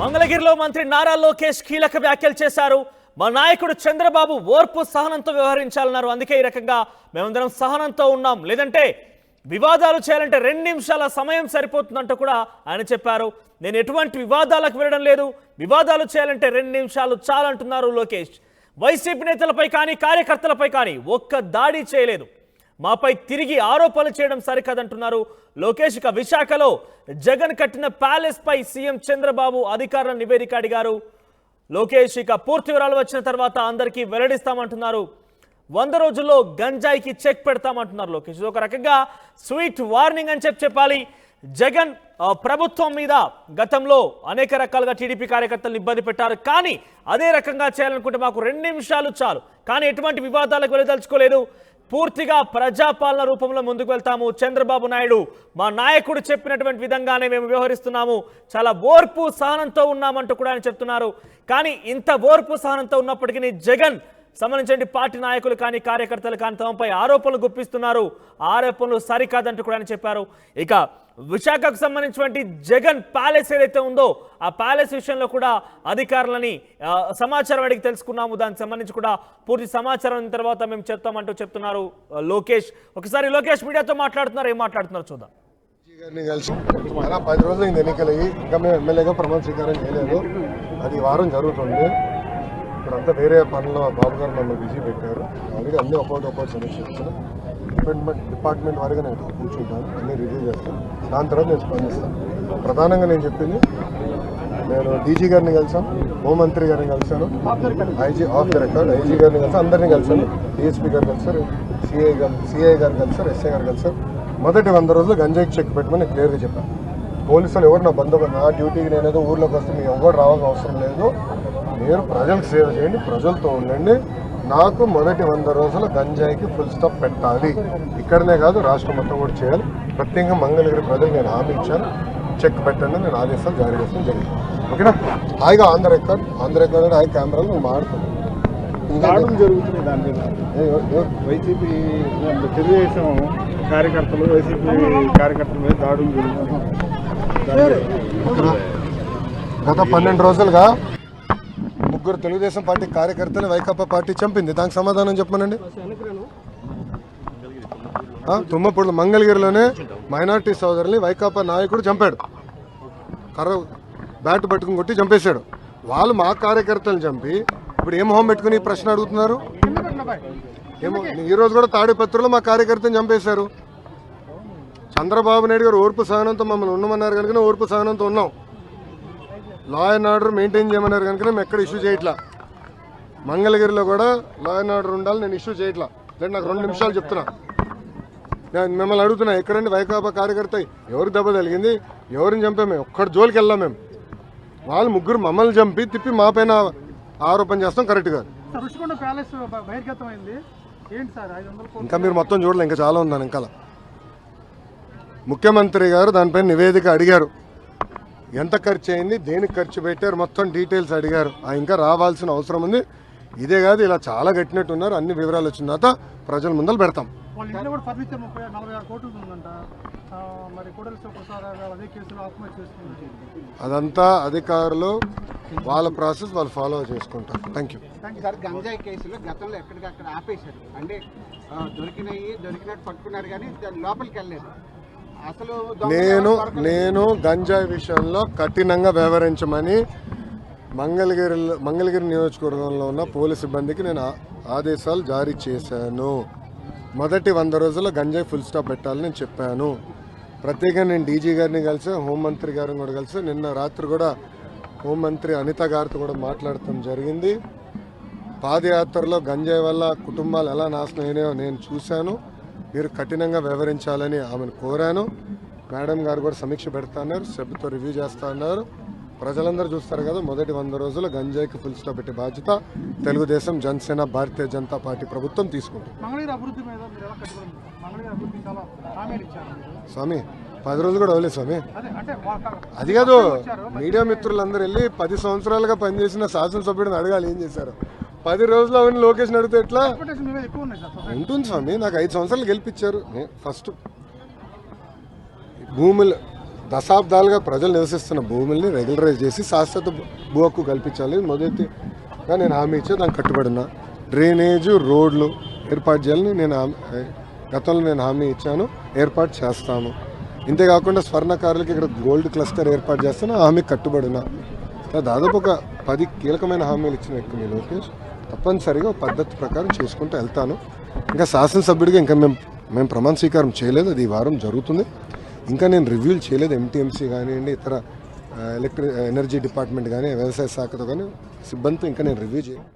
మంగళగిరిలో మంత్రి నారా లోకేష్ కీలక వ్యాఖ్యలు చేశారు. మా నాయకుడు చంద్రబాబు ఓర్పు సహనంతో వ్యవహరించాలన్నారు. అందుకే ఈ రకంగా మేమందరం సహనంతో ఉన్నాం, లేదంటే వివాదాలు చేయాలంటే 2 నిమిషాల సమయం సరిపోతుందంటూ కూడా ఆయన చెప్పారు. నేను ఎటువంటి వివాదాలకు వెళ్ళడం లేదు, వివాదాలు చేయాలంటే 2 నిమిషాలు చాలంటున్నారు లోకేష్. వైసీపీ నేతలపై కానీ కార్యకర్తలపై కానీ ఒక్క దాడి చేయలేదు, మాపై తిరిగి ఆరోపణలు చేయడం సరికాదంటున్నారు లోకేష్. ఇక విశాఖలో జగన్ కట్టిన ప్యాలెస్ పై సీఎం చంద్రబాబు అధికారుల నివేదిక అడిగారు లోకేష్. ఇక పూర్తి వివరాలు వచ్చిన తర్వాత అందరికీ వెల్లడిస్తామంటున్నారు. 100 రోజుల్లో గంజాయికి చెక్ పెడతామంటున్నారు లోకేష్. ఇది ఒక రకంగా స్వీట్ వార్నింగ్ అని చెప్పాలి. జగన్ ప్రభుత్వం మీద గతంలో అనేక రకాలుగా టీడీపీ కార్యకర్తలను ఇబ్బంది పెట్టారు, కానీ అదే రకంగా చేయాలనుకుంటే మాకు 2 నిమిషాలు చాలు, కానీ ఎటువంటి వివాదాలకు వెళ్ళదలుచుకోలేదు, పూర్తిగా ప్రజాపాలన రూపంలో ముందుకు వెళ్తాము. చంద్రబాబు నాయుడు మా నాయకుడు చెప్పినటువంటి విధంగానే మేము వ్యవహరిస్తున్నాము, చాలా ఓర్పు సహనంతో ఉన్నామంటూ కూడా ఆయన చెప్తున్నారు. కానీ ఇంత ఓర్పు సహనంతో ఉన్నప్పటికీ జగన్ సంబంధించిన పార్టీ నాయకులు కానీ కార్యకర్తలు కానీ తమపై ఆరోపణలు గుప్పిస్తున్నారు, ఆరోపణలు సరికాదంటూ కూడా ఆయన చెప్పారు. ఇక విశాఖకు సంబంధించినటువంటి జగన్ ప్యాలెస్ ఏదైతే ఉందో ఆ ప్యాలెస్ విషయంలో కూడా అధికారులని సమాచారం అడిగి తెలుసుకున్నాము, దానికి సంబంధించి కూడా పూర్తి సమాచారం తర్వాత మేము చెప్తామంటూ చెప్తున్నారు లోకేష్. ఒకసారి లోకేష్ మీడియాతో మాట్లాడుతున్నారు, ఏం మాట్లాడుతున్నారు చూద్దాం. కలిసి 10 రోజులు ఎన్నికలయ్యి ఇంకా మేము ఎమ్మెల్యేగా ప్రమాణ స్వీకారం చేయలేదు, అది వారం జరుగుతుంది. ఇప్పుడంతా వేరే పనుల్లో బాబు గారు నన్ను బిజీ పెట్టారు. ఆల్రెడీ అన్ని ఒక్కొక్కటి సమీక్ష చేస్తాను. డిపార్ట్మెంట్ వారిగా నేను కూర్చుంటాను, అన్నీ రివ్యూ చేస్తాను, దాని తర్వాత నేను స్పందిస్తాను. ప్రధానంగా నేను చెప్పింది, నేను డీజీ గారిని కలిసాను, హోంమంత్రి గారిని కలిసాను, IG off the record IG గారిని కలిసాను, అందరినీ కలిసాను, డిఎస్పీ గారు కలిసారు, సిఐ గారు కలిసారు, ఎస్ఐ గారు కలిసారు. మొదటి 100 రోజులు గంజాయికి చెక్ పెట్టమని క్లియర్గా చెప్పాను. పోలీసులు ఎవరు నా బందోబస్తు, నా డ్యూటీకి నేనేదో ఊర్లోకి వస్తే మీ ఎవరు రావాల్సిన అవసరం లేదు, మీరు ప్రజలకు సేవ చేయండి, ప్రజలతో ఉండండి. నాకు మొదటి 100 రోజులు గంజాయికి ఫుల్ స్టాప్ పెట్టాలి, ఇక్కడనే కాదు రాష్ట్రం మొత్తం కూడా చేయాలి. ప్రత్యేకంగా మంగళగిరి ప్రజలకు నేను హామీ ఇచ్చాను, చెక్ పెట్టండి, నేను ఆదేశాలు జారీ చేస్తాను జరిగింది. ఓకేనా? హాయిగా ఆన్ ద రికార్డ్ హాయి కెమెరాలు నేను మాడుతున్నాను. దాడులు జరుగుతున్నాయి దాని మీద వైసీపీ తెలుగుదేశం కార్యకర్తలు వైసీపీ కార్యకర్తల మీద దాడులు జరుగుతున్నాయి. గత 12 రోజులుగా 3 తెలుగుదేశం పార్టీ కార్యకర్తలు వైకాపా పార్టీ చంపింది, దానికి సమాధానం చెప్పమనండి. తుమ్మపూడి మంగళగిరిలోనే మైనార్టీ సోదరుల్ని వైకాపా నాయకుడు చంపాడు, కర్ర బ్యాట్ పట్టుకుని కొట్టి చంపేశాడు. వాళ్ళు మా కార్యకర్తలను చంపి ఇప్పుడు ఏం మొహం పెట్టుకుని ఈ ప్రశ్న అడుగుతున్నారు? ఏమో ఈ రోజు కూడా తాడిపత్రిలో మా కార్యకర్తను చంపేశారు. చంద్రబాబు నాయుడు గారు ఓర్పు సహనంతో మమ్మల్ని ఉండమన్నారు కనుక ఓర్పు సహనంతో ఉన్నాం. లా అండ్ ఆర్డర్ మెయింటైన్ చేయమన్నారు కనుక మేము ఎక్కడ ఇష్యూ చేయట్లా. మంగళగిరిలో కూడా లా అండ్ ఆర్డర్ ఉండాలి, నేను ఇష్యూ చేయట్లా. లేదు, నాకు 2 నిమిషాలు చెప్తున్నా. నేను మిమ్మల్ని అడుగుతున్నా, ఎక్కడండి వైకాపా కార్యకర్త ఎవరికి దెబ్బ తగిలింది, ఎవరిని చంపాము? ఒక్కడి జోలికి వెళ్ళాం మేము. వాళ్ళు 3 మమ్మల్ని చంపి తిప్పి మా పైన ఆరోపణ చేస్తాం, కరెక్ట్ కాదు. ఇంకా మీరు మొత్తం చూడలే, ఇంకా చాలా ఉందని. ఇంకా ముఖ్యమంత్రి గారు దానిపైన నివేదిక అడిగారు, ఎంత ఖర్చు అయింది, దేనికి ఖర్చు పెట్టారు, మొత్తం డీటెయిల్స్ అడిగారు. ఇంకా రావాల్సిన అవసరం ఉంది. ఇదే కాదు, ఇలా చాలా కట్టినట్టు ఉన్నారు. అన్ని వివరాలు వచ్చిన తర్వాత ప్రజల ముందర పెడతాం. అదంతా అధికారులు వాళ్ళ ప్రాసెస్ వాళ్ళు ఫాలో చేసుకుంటారు. Thank you. గంజాయి కేసులో గతంలో ఎక్కడికక్కడ ఆపేశారు, అంటే దొరికినట్టు పట్టుకున్నారు కానీ లోపలికి వెళ్ళలేదు. అసలు నేను గంజాయి విషయంలో కఠినంగా వ్యవహరించమని మంగళగిరి నియోజకవర్గంలో ఉన్న పోలీసు సిబ్బందికి నేను ఆదేశాలు జారీ చేశాను. మొదటి 100 రోజుల్లో గంజాయి ఫుల్ స్టాప్ పెట్టాలని నేను చెప్పాను. ప్రత్యేకంగా నేను డీజీ గారిని కలిసి హోంమంత్రి గారిని కూడా కలిసి నిన్న రాత్రి కూడా హోంమంత్రి అనిత గారితో కూడా మాట్లాడటం జరిగింది. పాదయాత్రలో గంజాయి వల్ల కుటుంబాలు ఎలా నాశనం అయినాయో నేను చూశాను. మీరు కఠినంగా వ్యవహరించాలని ఆమెను కోరాను. మేడం గారు కూడా సమీక్ష పెడతాన్నారు, సభ్యుతో రివ్యూ చేస్తా అన్నారు. ప్రజలందరూ చూస్తారు కదా, మొదటి 100 రోజులు గంజాయికి ఫుల్ స్టాప్ పెట్టే బాధ్యత తెలుగుదేశం, జనసేన, భారతీయ జనతా పార్టీ ప్రభుత్వం తీసుకుంటుంది. స్వామి 10 రోజులు కూడా అవ్వలేదు స్వామి. అది కాదు, మీడియా మిత్రులందరూ వెళ్ళి 10 సంవత్సరాలుగా పనిచేసిన శాసనసభ్యుడిని అడగాలి ఏం చేశారు. 10 రోజులు అవన్నీ లోకేష్ అడిగితే ఎట్లా ఉంటుంది స్వామి? నాకు 5 సంవత్సరాలు గెలిపించారు. ఫస్ట్ భూములు దశాబ్దాలుగా ప్రజలు నివసిస్తున్న భూముల్ని రెగ్యులరైజ్ చేసి శాశ్వత భూ హక్కు కల్పించాలి మొదటిగా నేను హామీ ఇచ్చే దానికి కట్టుబడిన డ్రైనేజు రోడ్లు ఏర్పాటు చేయాలని గతంలో నేను హామీ ఇచ్చాను, ఏర్పాటు చేస్తాను. ఇంతేకాకుండా స్వర్ణకారులకి ఇక్కడ గోల్డ్ క్లస్టర్ ఏర్పాటు చేస్తాను, హామీకి కట్టుబడిన. దాదాపు ఒక 10 కీలకమైన హామీలు ఇచ్చిన వ్యక్తి మీ లోకేష్. తప్పనిసరిగా పద్ధతి ప్రకారం చేసుకుంటూ వెళ్తాను. ఇంకా శాసనసభ్యుడిగా ఇంకా మేము ప్రమాణ స్వీకారం చేయలేదు, అది ఈ వారం జరుగుతుంది. ఇంకా నేను రివ్యూలు చేయలేదు. ఎంటీఎంసీ కానివ్వండి, ఇతర ఎనర్జీ డిపార్ట్మెంట్ కానీ, వ్యవసాయ శాఖతో కానీ సిబ్బందితో ఇంకా నేను రివ్యూ చేయలేదు.